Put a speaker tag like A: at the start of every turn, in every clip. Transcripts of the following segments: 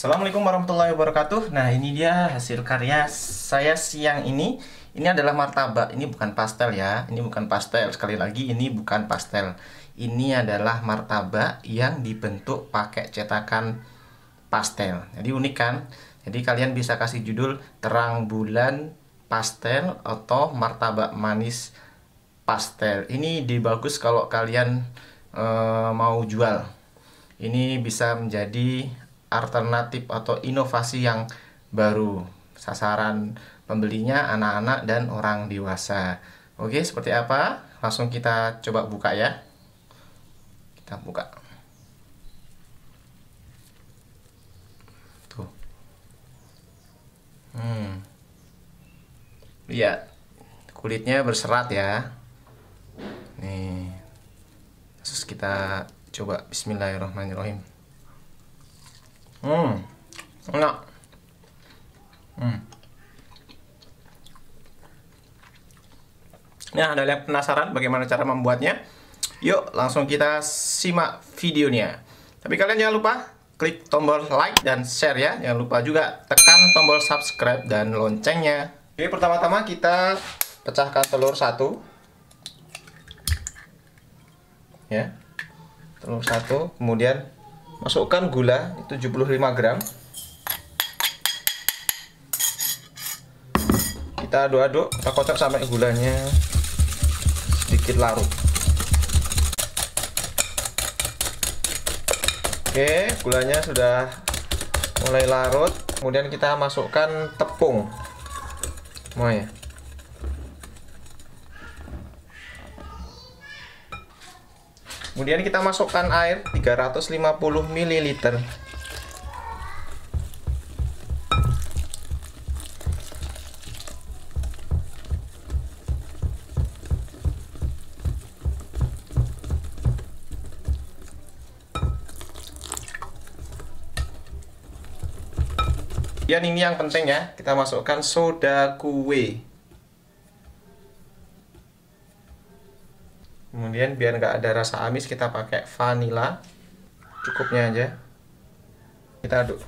A: Assalamualaikum warahmatullahi wabarakatuh. Nah, ini dia hasil karya saya siang ini. Ini adalah martabak. Ini bukan pastel ya. Ini bukan pastel. Sekali lagi, ini bukan pastel. Ini adalah martabak yang dibentuk pakai cetakan pastel. Jadi unik kan? Jadi kalian bisa kasih judul terang bulan pastel atau martabak manis pastel. Ini bagus kalau kalian mau jual. Ini bisa menjadi alternatif atau inovasi yang baru. Sasaran pembelinya anak-anak dan orang dewasa. Oke, seperti apa? Langsung kita coba buka ya. Kita buka. Tuh. Lihat. Kulitnya berserat ya. Nih. Terus kita coba bismillahirrahmanirrahim. Enak. Nah, ada yang penasaran bagaimana cara membuatnya? Yuk, langsung kita simak videonya. Tapi kalian jangan lupa klik tombol like dan share ya. Jangan lupa juga tekan tombol subscribe dan loncengnya. Oke, pertama-tama kita pecahkan telur satu. Ya. Telur satu, kemudian masukkan gula, itu 75 gram. Kita aduk-aduk, kita kocok sampai gulanya sedikit larut. Oke, gulanya sudah mulai larut. Kemudian kita masukkan tepung semuanya. Kemudian kita masukkan air 350 ml. Dan ini yang penting ya, kita masukkan soda kue. Kemudian biar nggak ada rasa amis, kita pakai vanila. Cukupnya aja. Kita aduk.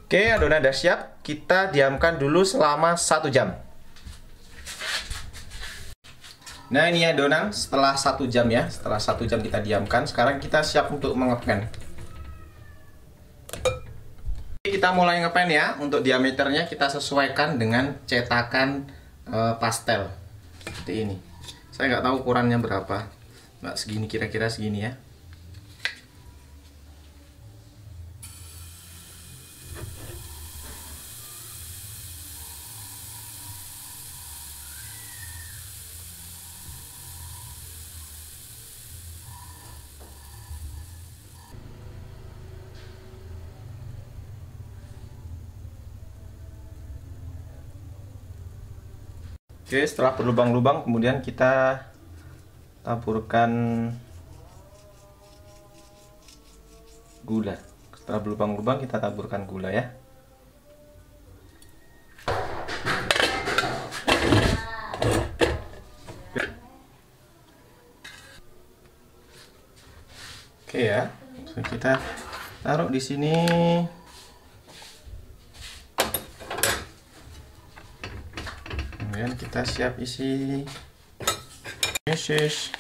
A: Oke, adonan sudah siap. Kita diamkan dulu selama 1 jam. Nah, ini adonan setelah 1 jam ya. Setelah 1 jam kita diamkan. Sekarang kita siap untuk mengepen. Kita mulai ngepen ya. Untuk diameternya kita sesuaikan dengan cetakan pastel seperti ini. Saya nggak tahu ukurannya berapa. Nggak segini, kira-kira segini ya. Oke, setelah berlubang-lubang kemudian kita taburkan gula. Setelah berlubang-lubang kita taburkan gula ya. Oke ya, kita taruh di sini. Kemudian kita siap isi meses.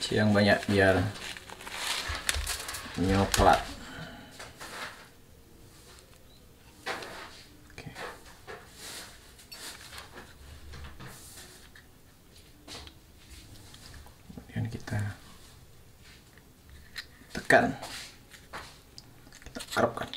A: Isi yang banyak biar nyoklat. Oke. Kemudian kita tekan, kita karepkan.